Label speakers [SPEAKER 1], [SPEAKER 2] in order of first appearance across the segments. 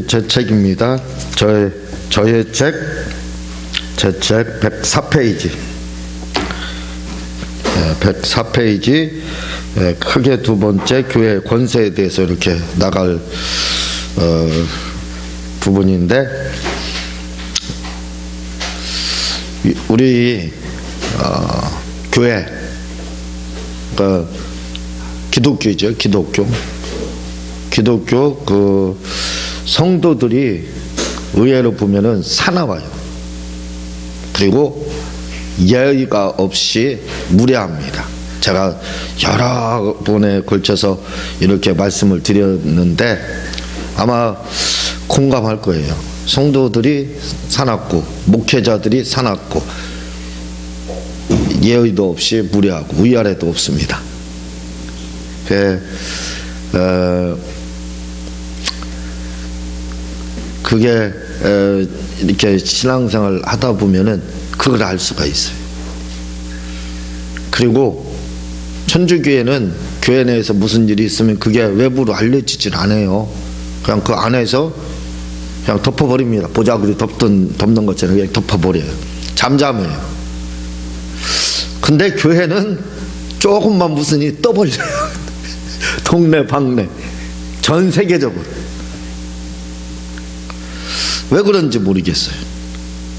[SPEAKER 1] 제 책입니다. 저의 책, 제 책 104페이지. 104페이지, 크게 두 번째 교회 권세에 대해서 이렇게 나갈 부분인데, 우리 교회, 기독교죠. 기독교 그 성도들이 의외로 보면은 사나워요. 그리고 예의가 없이 무례합니다. 제가 여러 번에 걸쳐서 이렇게 말씀을 드렸는데 아마 공감할 거예요. 성도들이 사납고 목회자들이 사납고 예의도 없이 무례하고 위아래도 없습니다. 그게 이렇게 신앙생활 하다 보면은 그걸 알 수가 있어요. 그리고 천주교회는 교회 내에서 무슨 일이 있으면 그게 외부로 알려지질 않아요. 그냥 그 안에서 그냥 덮어버립니다. 보자기로 덮는 것처럼 그냥 덮어버려요. 잠잠해요. 근데 교회는 조금만 무슨 일이 떠벌려요. 동네 방네 전 세계적으로. 왜 그런지 모르겠어요.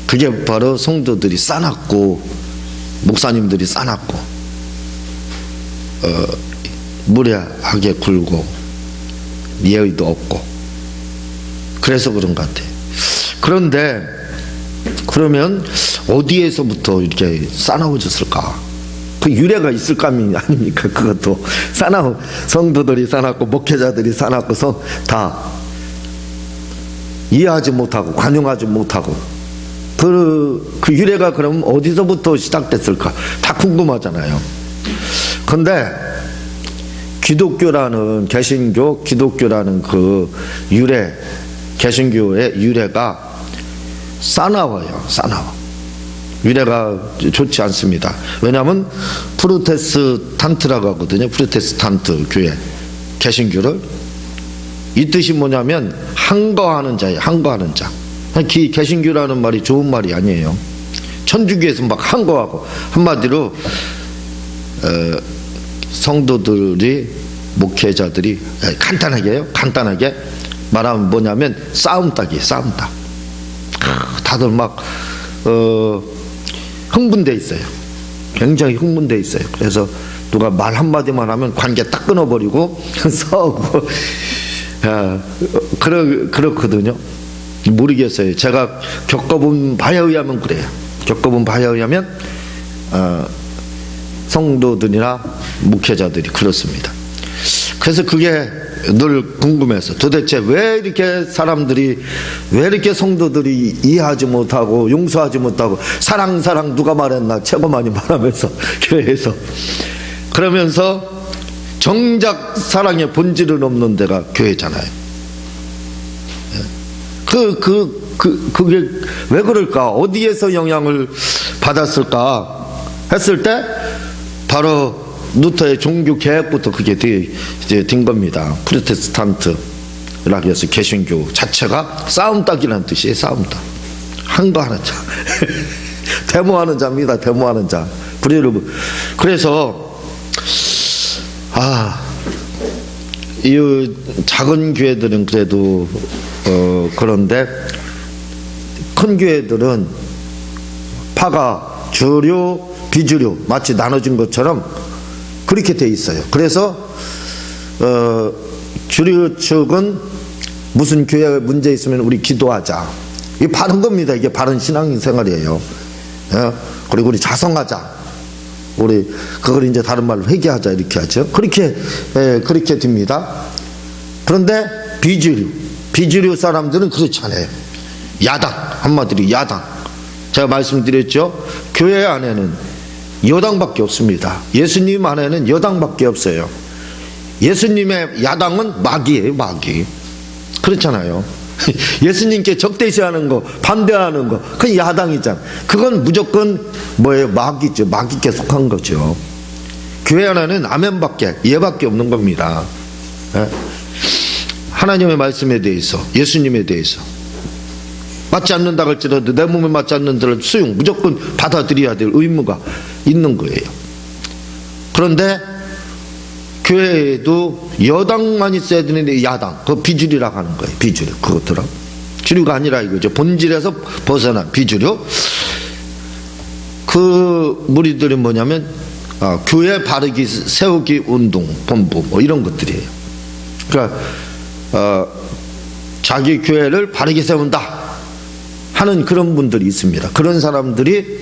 [SPEAKER 1] 그게 바로 성도들이 싸납고 목사님들이 싸납고 무례하게 굴고 예의도 없고 그래서 그런 것 같아요. 그런데 그러면 어디에서부터 이렇게 싸나워졌을까? 그 유래가 있을 거 아닙니까? 그것도 성도들이 싸납고 목회자들이 싸납고 다 이해하지 못하고 관용하지 못하고 그 유래가 그럼 어디서부터 시작됐을까? 다 궁금하잖아요. 근데 기독교라는 그 유래, 개신교의 유래가 싸나워요. 싸나워. 유래가 좋지 않습니다. 왜냐하면 프로테스탄트라고 하거든요. 프로테스탄트 교회, 개신교를. 이 뜻이 뭐냐면 항거하는 자예요. 항거하는 자. 개신교라는 말이 좋은 말이 아니에요. 천주교에서 막 항거하고, 한마디로 성도들이 목회자들이 간단하게 말하면 뭐냐면 싸움닭이에요. 싸움닭. 다들 막 흥분돼 있어요. 굉장히 흥분돼 있어요. 그래서 누가 말 한마디만 하면 관계 딱 끊어버리고 싸우고 그렇거든요. 모르겠어요. 제가 겪어본 바에 의하면 그래요. 겪어본 바에 의하면 성도들이나 목회자들이 그렇습니다. 그래서 그게 늘 궁금해서 도대체 왜 이렇게 성도들이 이해하지 못하고 용서하지 못하고 사랑 누가 말했나 최고 많이 말하면서 교회에서 그러면서 정작 사랑의 본질은 없는 데가 교회잖아요. 그게 왜 그럴까? 어디에서 영향을 받았을까? 했을 때 바로 루터의 종교 개혁부터 그게 된 겁니다. 프로테스탄트라고 해서 개신교 자체가 싸움닭이라는 뜻이에요. 싸움닭. 항거하는 자. 데모하는 자입니다. 데모하는 자. 그래서 이 작은 교회들은 그래도 그런데 큰 교회들은 파가 주류 비주류 마치 나눠진 것처럼 그렇게 돼 있어요. 그래서 주류 측은 무슨 교회에 문제 있으면 우리 기도하자. 이게 바른 겁니다. 이게 바른 신앙생활이에요. 그리고 우리 자성하자. 우리 그걸 이제 다른 말로 회개하자 이렇게 하죠. 그렇게 됩니다. 그런데 비주류 사람들은 그렇지 않아요. 야당, 한마디로 야당. 제가 말씀드렸죠. 교회 안에는 여당밖에 없습니다. 예수님 안에는 여당밖에 없어요. 예수님의 야당은 마귀예요. 마귀. 그렇잖아요. 예수님께 적대시하는 거, 반대하는 거, 그건 야당이잖아. 그건 무조건 뭐예요? 마귀죠. 마귀께 속한 거죠. 교회 안에는 아멘밖에, 예밖에 없는 겁니다. 하나님의 말씀에 대해서, 예수님에 대해서 맞지 않는다 할지라도 내 몸에 맞지 않는다를 수용 무조건 받아들여야 될 의무가 있는 거예요. 그런데 교회에도 여당만 있어야 되는데 야당, 그 비주류라고 하는 거예요. 비주류, 그것들은 주류가 아니라 이거죠. 본질에서 벗어난 비주류. 그 무리들이 뭐냐면 교회 바르기 세우기 운동 본부 뭐 이런 것들이에요. 그러니까 자기 교회를 바르게 세운다 하는 그런 분들이 있습니다. 그런 사람들이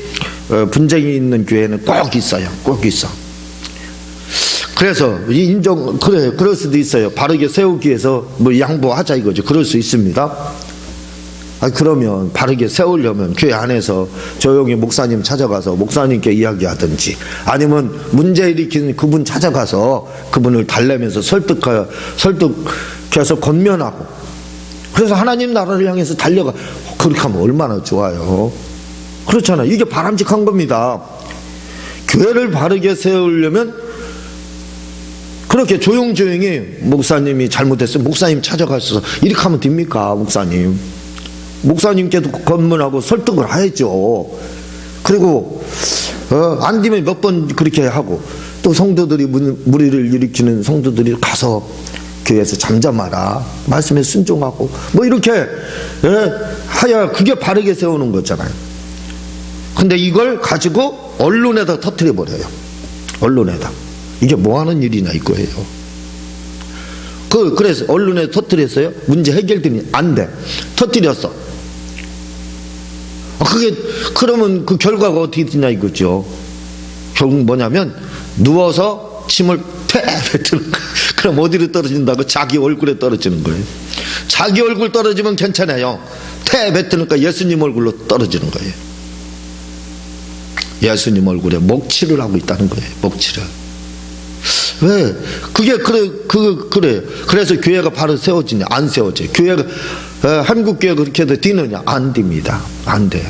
[SPEAKER 1] 분쟁이 있는 교회는 꼭 있어요. 꼭 있어. 그래서 그럴 수도 있어요. 바르게 세우기 위해서 뭐 양보하자 이거죠. 그럴 수 있습니다. 그러면 바르게 세우려면 교회 안에서 조용히 목사님 찾아가서 목사님께 이야기하든지, 아니면 문제 일으키는 그분 찾아가서 그분을 달래면서 설득해서 권면하고, 그래서 하나님 나라를 향해서 달려가. 그렇게 하면 얼마나 좋아요. 그렇잖아요. 이게 바람직한 겁니다. 교회를 바르게 세우려면 그렇게 조용조용히 목사님이 잘못했으면 목사님 찾아가서 이렇게 하면 됩니까? 목사님께도 권면하고 설득을 해야죠. 그리고 안 되면 몇 번 그렇게 하고, 또 성도들이 무리를 일으키는 성도들이 가서 교회에서 잠잠하라, 말씀에 순종하고 뭐 이렇게 하야 그게 바르게 세우는 거잖아요. 근데 이걸 가지고 언론에다 터뜨려 버려요. 언론에다. 이게 뭐 하는 일이냐 이거예요. 그래서 언론에 터뜨렸어요. 문제 해결되니 안 돼. 터뜨렸어. 그러면 그 결과가 어떻게 되냐 이거죠. 결국 뭐냐면 누워서 침을 퇴 뱉는 거예요. 그럼 어디로 떨어진다고? 자기 얼굴에 떨어지는 거예요. 자기 얼굴 떨어지면 괜찮아요. 퇴 뱉으니까 예수님 얼굴로 떨어지는 거예요. 예수님 얼굴에 목칠을 하고 있다는 거예요. 목칠을. 왜? 그게 그래요. 그래서 교회가 바로 세워지냐? 안 세워져요. 교회가 한국 교회가 그렇게 해도 되느냐? 안 됩니다. 안 돼요.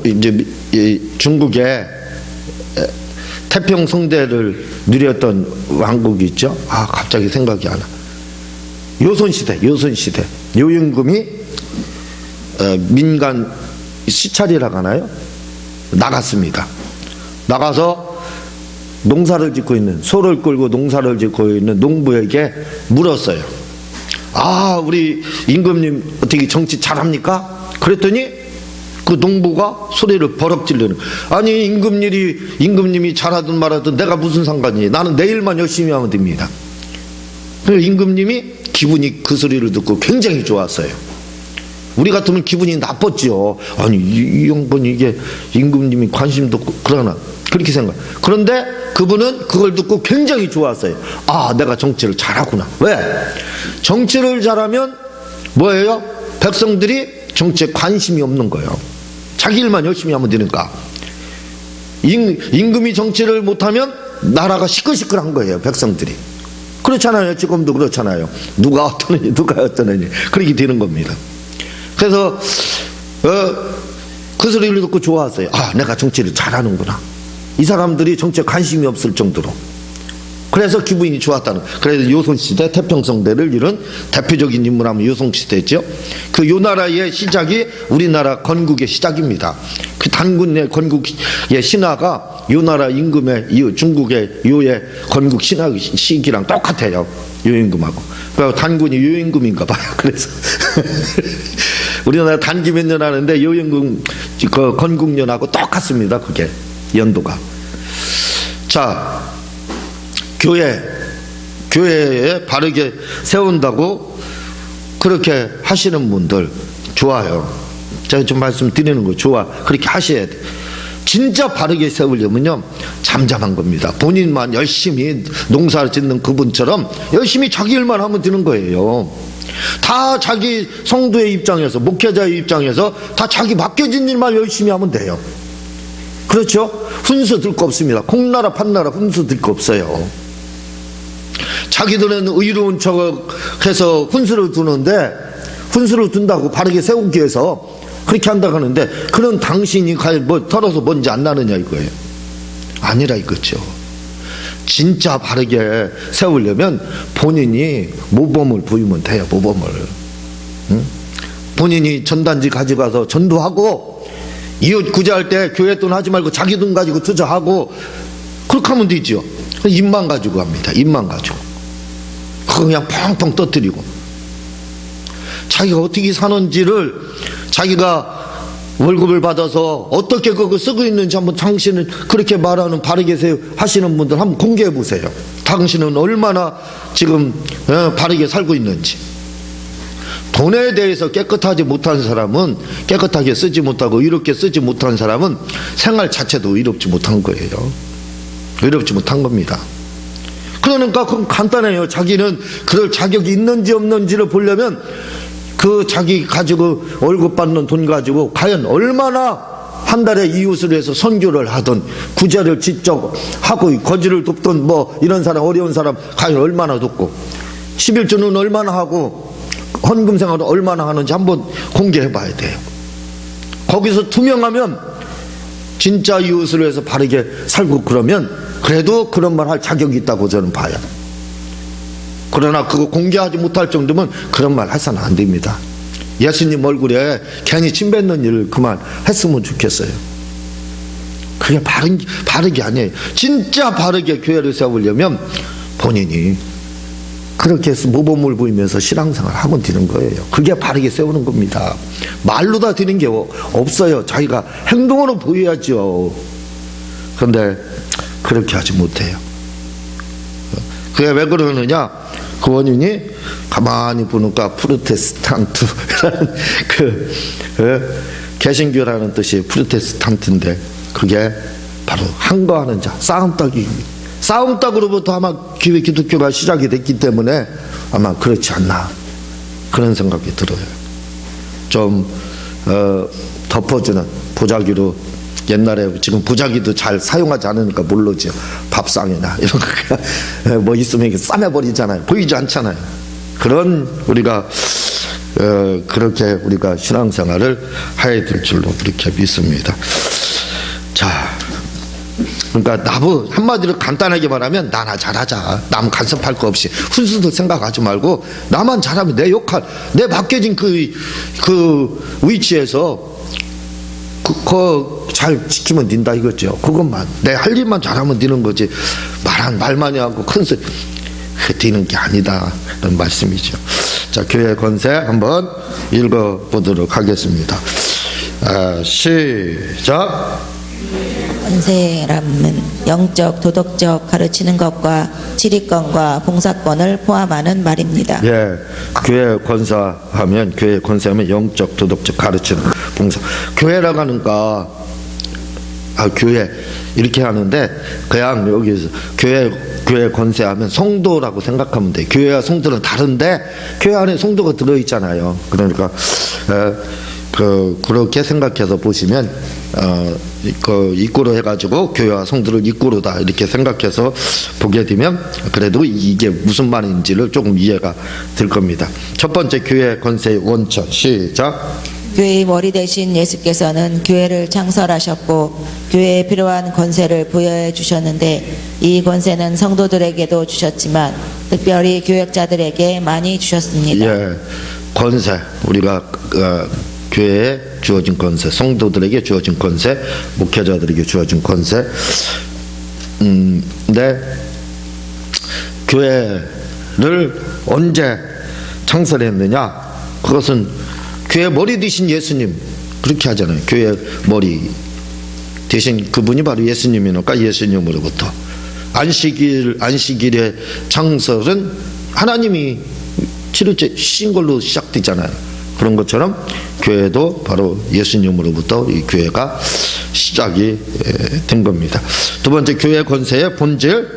[SPEAKER 1] 이제 중국에 태평 성대를 누렸던 왕국이 있죠. 갑자기 생각이 안 나. 요손시대. 요임금이 민간 시찰이라고 하나요? 나갔습니다. 나가서 농사를 짓고 있는, 소를 끌고 농사를 짓고 있는 농부에게 물었어요. 우리 임금님 어떻게 정치 잘합니까? 그랬더니 그 농부가 소리를 버럭 지르는, 아니 임금님이 잘하든 말하든 내가 무슨 상관이니, 나는 내 일만 열심히 하면 됩니다. 그래서 임금님이 기분이 그 소리를 듣고 굉장히 좋았어요. 우리 같으면 기분이 나빴죠. 아니 이 양반이 이게 임금님이 관심도 없고 그러나, 그렇게 생각. 그런데 그분은 그걸 듣고 굉장히 좋았어요. 내가 정치를 잘하구나. 왜? 정치를 잘하면 뭐예요? 백성들이 정치에 관심이 없는 거예요. 자기 일만 열심히 하면 되니까. 임금이 정치를 못하면 나라가 시끌시끌한 거예요. 백성들이. 그렇잖아요. 지금도 그렇잖아요. 누가 어떠느니 그렇게 되는 겁니다. 그래서 그 소리를 듣고 좋았어요. 내가 정치를 잘하는구나. 이 사람들이 정치에 관심이 없을 정도로. 그래서 기분이 좋았다는. 그래서 요손시대, 태평성대를 이룬 대표적인 인물하면 요손시대죠. 그 요나라의 시작이 우리나라 건국의 시작입니다. 그 단군의 건국의 신화가 요나라 임금의 중국의 요의 건국 신화 시기랑 똑같아요. 요임금하고. 그래서 단군이 요임금인가 봐요. 그래서 우리나라 단기 몇 년 하는데 요임금 그 건국년하고 똑같습니다. 그게 연도가. 자, 교회에 바르게 세운다고 그렇게 하시는 분들 좋아요. 제가 좀 말씀드리는 거 좋아. 그렇게 하셔야 돼. 진짜 바르게 세우려면요, 잠잠한 겁니다. 본인만 열심히 농사를 짓는 그분처럼 열심히 자기 일만 하면 되는 거예요. 다 자기 성도의 입장에서, 목회자의 입장에서 다 자기 맡겨진 일만 열심히 하면 돼요. 그렇죠? 훈수 들 거 없습니다. 콩나라 판나라 훈수 들 거 없어요. 자기들은 의로운 척해서 훈수를 두는데, 훈수를 둔다고 바르게 세우기 위해서 그렇게 한다고 하는데, 그런 당신이 털어서 뭔지 안 나느냐 이거예요. 아니라 이거죠. 진짜 바르게 세우려면 본인이 모범을 보이면 돼요. 모범을. 응? 본인이 전단지 가져가서 전도하고, 이웃 구제할 때 교회 돈 하지 말고 자기 돈 가지고 투자하고, 그렇게 하면 되죠. 입만 가지고 합니다. 입만 가지고. 그거 그냥 펑펑 떠뜨리고. 자기가 어떻게 사는지를, 자기가 월급을 받아서 어떻게 그거 쓰고 있는지 한번 당신은 그렇게 말하는 바르게 하시는 분들 한번 공개해 보세요. 당신은 얼마나 지금 바르게 살고 있는지. 돈에 대해서 깨끗하지 못한 사람은, 깨끗하게 쓰지 못하고 이롭게 쓰지 못한 사람은 생활 자체도 이롭지 못한 거예요. 이롭지 못한 겁니다. 그러니까 그건 간단해요. 자기는 그럴 자격이 있는지 없는지를 보려면 그 자기 가지고 월급 받는 돈 가지고 과연 얼마나 한 달에 이웃을 위해서 선교를 하든 구제를 직접 하고 거지를 돕든 뭐 이런 사람, 어려운 사람 과연 얼마나 돕고 11조는 얼마나 하고 헌금 생활을 얼마나 하는지 한번 공개해 봐야 돼요. 거기서 투명하면 진짜 이웃을 위해서 바르게 살고, 그러면 그래도 그런 말 할 자격이 있다고 저는 봐요. 그러나 그거 공개하지 못할 정도면 그런 말 해서는 안 됩니다. 예수님 얼굴에 괜히 침 뱉는 일을 그만 했으면 좋겠어요. 그게 바르게 아니에요. 진짜 바르게 교회를 세우려면 본인이 그렇게 해서 모범을 보이면서 신앙생활 하면 되는 거예요. 그게 바르게 세우는 겁니다. 말로 다 되는 게 없어요. 자기가 행동으로 보여야죠. 그런데 그렇게 하지 못해요. 그게 왜 그러느냐? 그 원인이 가만히 보니까 프로테스탄트라는 개신교라는 뜻이 프로테스탄트인데, 그게 바로 항거하는 자, 싸움닭입니다. 싸움닭으로부터 아마 기독교가 시작이 됐기 때문에 아마 그렇지 않나, 그런 생각이 들어요. 좀 덮어주는 보자기로, 옛날에 지금 보자기도 잘 사용하지 않으니까 모르죠. 밥상이나 이런 거 뭐 있으면 이렇게 싸매버리잖아요. 보이지 않잖아요. 그런 우리가 그렇게 우리가 신앙생활을 해야 될 줄로 그렇게 믿습니다. 자, 그러니까 나무 한마디로 간단하게 말하면 나나 잘하자. 남 간섭할 거 없이 훈수도 생각하지 말고 나만 잘하면 내 역할, 내 맡겨진 그 위치에서 잘 지키면 된다 이거죠. 그것만 내 할 일만 잘하면 되는 거지, 말 많이 하고 큰 소리 되는 게 아니다, 그런 말씀이죠. 자, 교회 권세 한번 읽어보도록 하겠습니다. 시작.
[SPEAKER 2] 권세라는 영적, 도덕적 가르치는 것과 지리권과 봉사권을 포함하는 말입니다.
[SPEAKER 1] 예, 교회 권사하면, 교회 권세하면 영적, 도덕적 가르치는 봉사. 교회라고 하니까 교회 이렇게 하는데 그냥 여기서 교회 권세하면 성도라고 생각하면 돼. 교회와 성도는 다른데 교회 안에 성도가 들어 있잖아요. 그러니까 그렇게 생각해서 보시면 이꼬로 해가지고 교회와 성도를 이꼬로다 이렇게 생각해서 보게 되면 그래도 이게 무슨 말인지를 조금 이해가 될 겁니다. 첫 번째, 교회 권세의 원천. 시작.
[SPEAKER 2] 교회의 머리 대신 예수께서는 교회를 창설하셨고 교회에 필요한 권세를 부여해 주셨는데, 이 권세는 성도들에게도 주셨지만 특별히 교역자들에게 많이 주셨습니다.
[SPEAKER 1] 예, 권세, 우리가 교회에 주어진 권세, 성도들에게 주어진 권세, 목회자들에게 주어진 권세. 근데 교회를 언제 창설했느냐? 그것은 교회 머리 되신 예수님, 그렇게 하잖아요. 교회 머리 대신 그분이 바로 예수님이니까 예수님으로부터. 안식일의 창설은 하나님이 7일째 쉬신 걸로 시작되잖아요. 그런 것처럼 교회도 바로 예수님으로부터 이 교회가 시작이 된 겁니다. 두 번째, 교회 권세의 본질.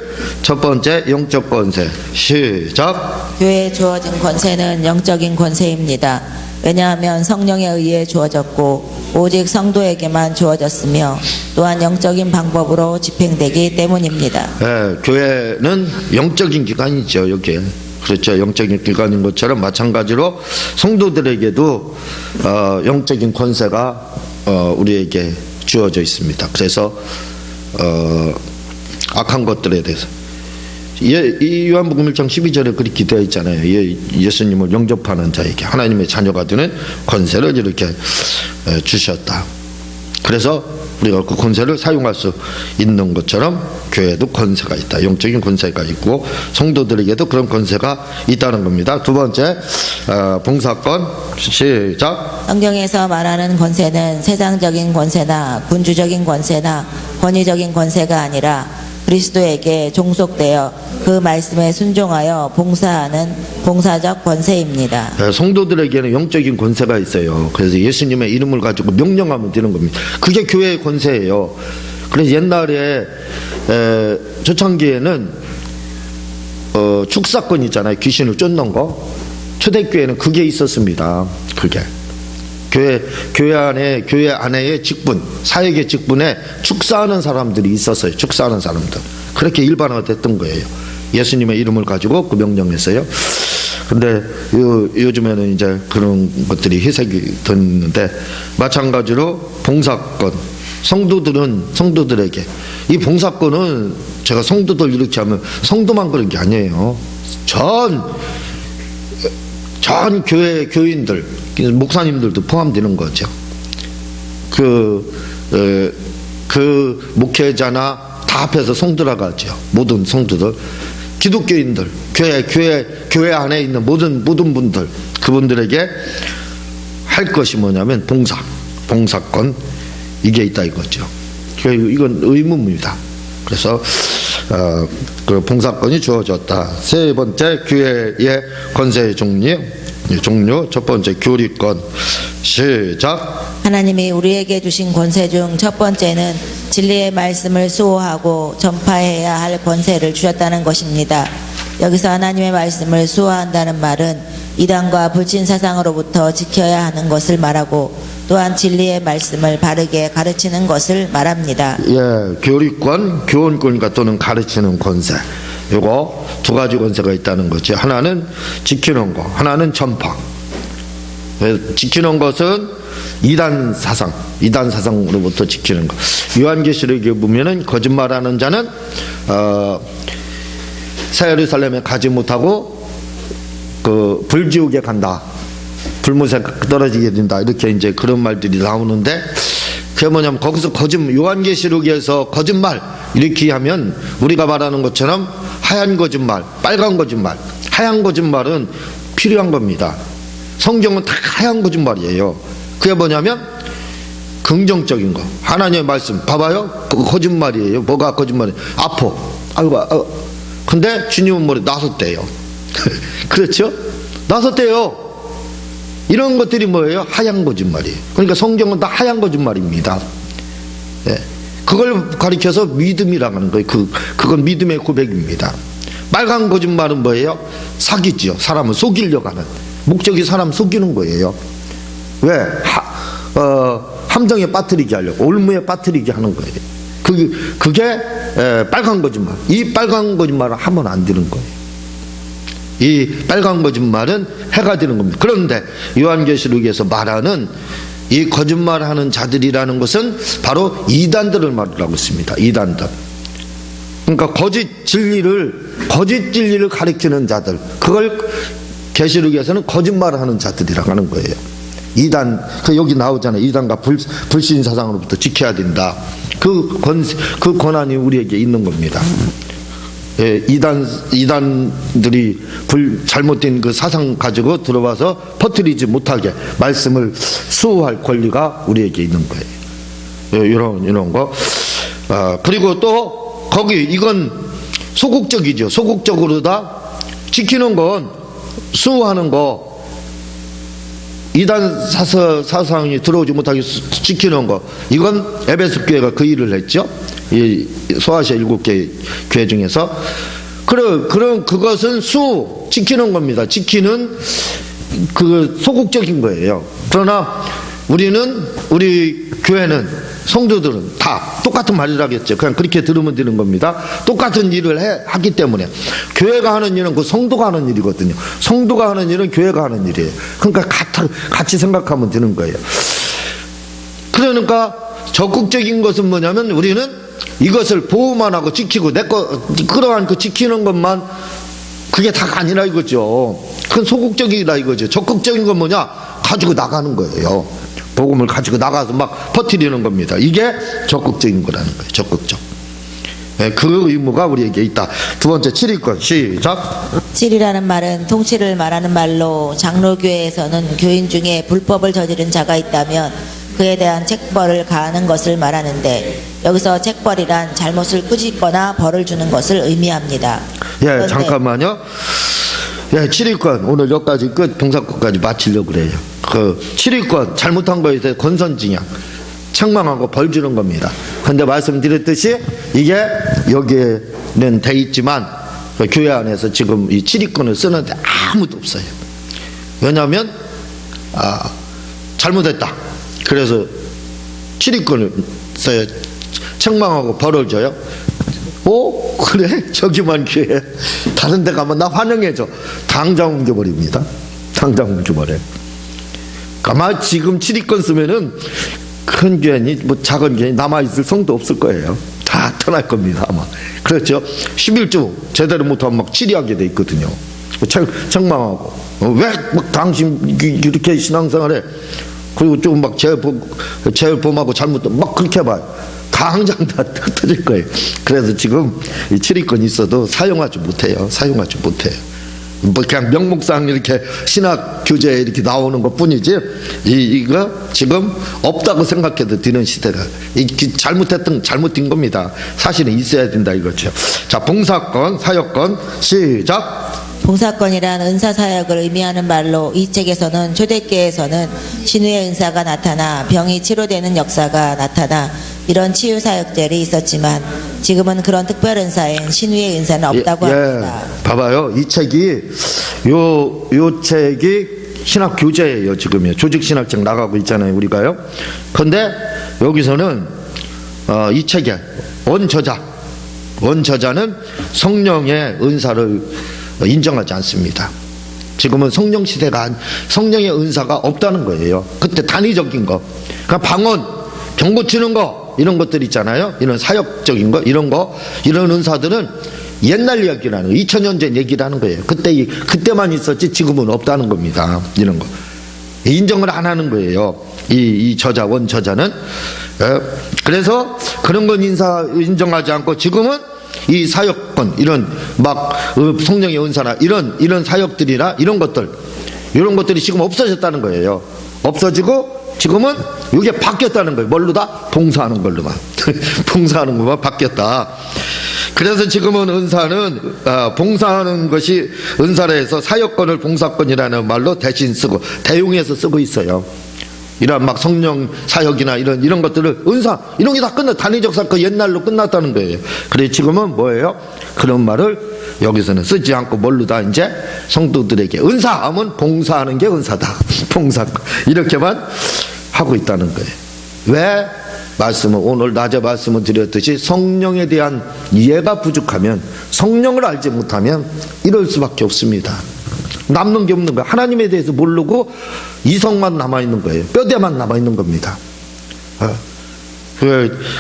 [SPEAKER 1] 첫 번째, 영적 권세. 시작.
[SPEAKER 2] 교회에 주어진 권세는 영적인 권세입니다. 왜냐하면 성령에 의해 주어졌고 오직 성도에게만 주어졌으며 또한 영적인 방법으로 집행되기 때문입니다.
[SPEAKER 1] 네, 교회는 영적인 기관이죠. 여기에. 그렇죠. 영적인 기관인 것처럼 마찬가지로 성도들에게도 영적인 권세가 우리에게 주어져 있습니다. 그래서 악한 것들에 대해서 이 요한복음 1장 12절에 그렇게 되어 있잖아요. 예수님을 영접하는 자에게 하나님의 자녀가 되는 권세를 이렇게 주셨다. 그래서 우리가 그 권세를 사용할 수 있는 것처럼 교회에도 권세가 있다. 영적인 권세가 있고 성도들에게도 그런 권세가 있다는 겁니다. 두 번째, 봉사권. 시작.
[SPEAKER 2] 성경에서 말하는 권세는 세상적인 권세나 군주적인 권세나 권위적인 권세가 아니라 그리스도에게 종속되어 그 말씀에 순종하여 봉사하는 봉사적 권세입니다.
[SPEAKER 1] 성도들에게는 영적인 권세가 있어요. 그래서 예수님의 이름을 가지고 명령하면 되는 겁니다. 그게 교회의 권세예요. 그래서 옛날에 초창기에는 축사권 있잖아요. 귀신을 쫓는 거. 초대교회는 그게 있었습니다. 그게 교회 안에의 직분, 사역의 직분에 축사하는 사람들이 있었어요. 축사하는 사람들. 그렇게 일반화됐던 거예요. 예수님의 이름을 가지고 그 명령했어요. 근데 요즘에는 이제 그런 것들이 희색이 됐는데, 마찬가지로 봉사권. 성도들에게 이 봉사권은 제가 성도들 이렇게 하면 성도만 그런 게 아니에요. 전 교인들, 목사님들도 포함되는 거죠. 그 목회자나 다 합해서 성도라고 하죠. 모든 성도들, 기독교인들, 교회 안에 있는 모든 분들, 그분들에게 할 것이 뭐냐면 봉사권, 이게 있다 이거죠. 이건 의무입니다. 그래서 그 봉사권이 주어졌다. 세 번째, 교회의 권세의 종류. 첫 번째, 교리권. 시작.
[SPEAKER 2] 하나님이 우리에게 주신 권세 중 첫 번째는 진리의 말씀을 수호하고 전파해야 할 권세를 주셨다는 것입니다. 여기서 하나님의 말씀을 수호한다는 말은 이단과 불신 사상으로부터 지켜야 하는 것을 말하고, 또한 진리의 말씀을 바르게 가르치는 것을 말합니다.
[SPEAKER 1] 예, 교리권, 교훈권과 또는 가르치는 권세. 요거 두 가지 권세가 있다는 거죠. 하나는 지키는 거, 하나는 전파. 지키는 것은 이단 사상으로부터 지키는 거. 요한계시록에 보면은 거짓말하는 자는 새 예루살렘에 가지 못하고 그 불지옥에 간다. 불못에 떨어지게 된다. 이렇게 이제 그런 말들이 나오는데, 그게 뭐냐면 거기서 요한계시록에서 거짓말 이렇게 하면 우리가 말하는 것처럼 하얀 거짓말, 빨간 거짓말, 하얀 거짓말은 필요한 겁니다. 성경은 다 하얀 거짓말이에요. 그게 뭐냐면 긍정적인 거, 하나님의 말씀. 봐봐요, 그거 거짓말이에요. 뭐가 거짓말이에요? 근데 주님은 뭐래? 나섰대요. 그렇죠? 나섰대요. 이런 것들이 뭐예요? 하얀 거짓말이에요. 그러니까 성경은 다 하얀 거짓말입니다. 예. 그걸 가리켜서 믿음이라고 하는 거예요. 그건 믿음의 고백입니다. 빨간 거짓말은 뭐예요? 사기죠. 사람을 속이려고 하는, 목적이 사람 속이는 거예요. 왜? 함정에 빠뜨리게 하려고, 올무에 빠뜨리게 하는 거예요. 그게 빨간 거짓말. 이 빨간 거짓말을 하면 안 되는 거예요. 이 빨간 거짓말은 해가 되는 겁니다. 그런데 요한계시록에서 말하는 이 거짓말하는 자들이라는 것은 바로 이단들을 말하고 있습니다. 이단들. 그러니까 거짓 진리를 가리키는 자들, 그걸 계시록에서는 거짓말하는 자들이라고 하는 거예요. 이단, 여기 나오잖아요. 이단과 불신 사상으로부터 지켜야 된다. 그 권한이 우리에게 있는 겁니다. 예, 이단들이 잘못된 그 사상 가지고 들어와서 퍼뜨리지 못하게 말씀을 수호할 권리가 우리에게 있는 거예요. 이런 거. 그리고 또 이건 소극적이죠. 소극적으로 다 지키는 건, 수호하는 거, 이단 사상이 들어오지 못하게 지키는 거, 이건 에베소 교회가 그 일을 했죠. 이 소아시아 7개 교회 중에서. 그것은 지키는 겁니다. 지키는 그 소극적인 거예요. 그러나 우리 교회는, 성도들은 다 똑같은 말이라겠죠. 그냥 그렇게 들으면 되는 겁니다. 똑같은 일을 하기 때문에. 교회가 하는 일은 그 성도가 하는 일이거든요. 성도가 하는 일은 교회가 하는 일이에요. 그러니까 같이 생각하면 되는 거예요. 그러니까 적극적인 것은 뭐냐면, 우리는 이것을 보호만 하고 지키고 내거 그러한 그 지키는 것만 그게 다가 아니라 이거죠. 그건 소극적이라 이거죠. 적극적인 건 뭐냐? 가지고 나가는 거예요. 복음을 가지고 나가서 막 퍼뜨리는 겁니다. 이게 적극적인 거라는 거예요. 적극적. 네, 그 의무가 우리에게 있다. 두 번째 7위권 시작.
[SPEAKER 2] 7이라는 말은 통치를 말하는 말로 장로교회에서는 교인 중에 불법을 저지른 자가 있다면 그에 대한 책벌을 가하는 것을 말하는데 여기서 책벌이란 잘못을 꾸짖거나 벌을 주는 것을 의미합니다.
[SPEAKER 1] 예, 잠깐만요. 예, 7위권 오늘 여기까지 끝 봉사권까지 마치려고 그래요. 그 7위권 잘못한 거에 대해 권선징역 책망하고 벌 주는 겁니다. 근데 말씀드렸듯이 이게 여기에는 돼 있지만 교회 안에서 지금 이 7위권을 쓰는데 아무도 없어요. 왜냐하면 잘못했다. 그래서 7위권을 써요. 책망하고 벌을 줘요. 오 그래 저기만 교회 다른 데 가면 나 환영해줘. 당장 옮겨버립니다. 당장 옮겨버려요. 아마 지금 7위권 쓰면은 큰 교회니 뭐 작은 교회니 남아있을 성도 없을 거예요. 다 떠날 겁니다 아마. 그렇죠. 11주 제대로 못하면 막 치리하게 돼 있거든요. 책망하고 왜 막 당신 이렇게 신앙생활해. 그리고 좀 막 재범하고 잘못 막 그렇게 해봐요. 당장 다 흩어질 거예요. 그래서 지금 이 7위권 있어도 사용하지 못해요. 사용하지 못해요. 뭐 그냥 명목상 이렇게 신학 교재에 이렇게 나오는 것 뿐이지 이거 지금 없다고 생각해도 되는 시대가 잘못된 겁니다. 사실은 있어야 된다 이거죠. 자, 봉사권, 사역권 시작.
[SPEAKER 2] 봉사권이란 은사사역을 의미하는 말로 이 책에서는 초대교회에서는 신유의 은사가 나타나 병이 치료되는 역사가 나타나 이런 치유사역들이 있었지만 지금은 그런 특별 은사엔 신유의 은사는 없다고 합니다.
[SPEAKER 1] 봐봐요. 이 책이 요 책이 신학 교재예요. 지금요. 조직 신학책 나가고 있잖아요. 우리가요. 근데 여기서는 이 책의 원저자는 성령의 은사를 인정하지 않습니다. 지금은 성령 시대가 성령의 은사가 없다는 거예요. 그때 단위적인 거, 그러니까 방언, 병 고치는 거 이런 것들 있잖아요. 이런 사역적인 거, 이런 은사들은 옛날 이야기라는 거, 2000년 전 얘기라는 거예요. 그때만 있었지 지금은 없다는 겁니다. 이런 거 인정을 안 하는 거예요. 이 원저자는. 그래서 그런 건 인정하지 않고 지금은 이 사역권 이런 막 성령의 은사나 이런 사역들이나 이런 것들이 지금 없어졌다는 거예요. 없어지고 지금은 이게 바뀌었다는 거예요. 뭘로다? 봉사하는 걸로만. 봉사하는 것만 바뀌었다. 그래서 지금은 은사는 봉사하는 것이 은사라 해서 사역권을 봉사권이라는 말로 대신 쓰고 대용해서 쓰고 있어요. 이런 막 성령 사역이나 이런 것들을 은사 이런 게 다 단위적 사건 옛날로 끝났다는 거예요. 그래 지금은 뭐예요? 그런 말을 여기서는 쓰지 않고 뭘로 다 이제 성도들에게 은사하면 봉사하는 게 은사다. 봉사권 이렇게만 하고 있다는 거예요. 왜? 오늘 낮에 말씀을 드렸듯이 성령에 대한 이해가 부족하면 성령을 알지 못하면 이럴 수밖에 없습니다. 남는 게 없는 거예요. 하나님에 대해서 모르고 이성만 남아있는 거예요. 뼈대만 남아있는 겁니다.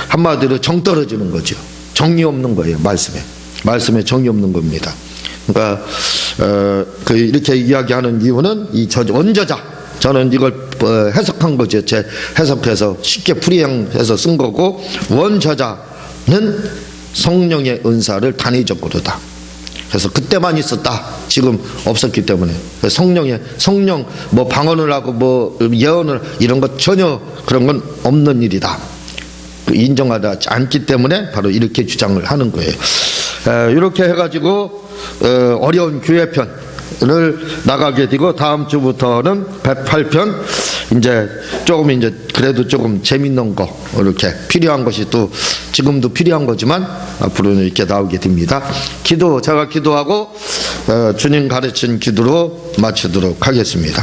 [SPEAKER 1] 한마디로 정 떨어지는 거죠. 정이 없는 거예요. 말씀에 정이 없는 겁니다. 그러니까 이렇게 이야기하는 이유는 이 원저자 저는 이걸 해석한 거죠. 제 해석해서 쉽게 풀이해서 쓴 거고 원저자는 성령의 은사를 단위적으로다. 그래서 그때만 있었다. 지금 없었기 때문에 성령 뭐 방언을 하고 뭐 예언을 이런 것 전혀 그런 건 없는 일이다. 인정하지 않기 때문에 바로 이렇게 주장을 하는 거예요. 이렇게 해가지고 어려운 교회편을 나가게 되고 다음 주부터는 108편 이제 그래도 조금 재밌는 거 이렇게 필요한 것이 또 지금도 필요한 거지만 앞으로는 이렇게 나오게 됩니다. 제가 기도하고 주님 가르친 기도로 마치도록 하겠습니다.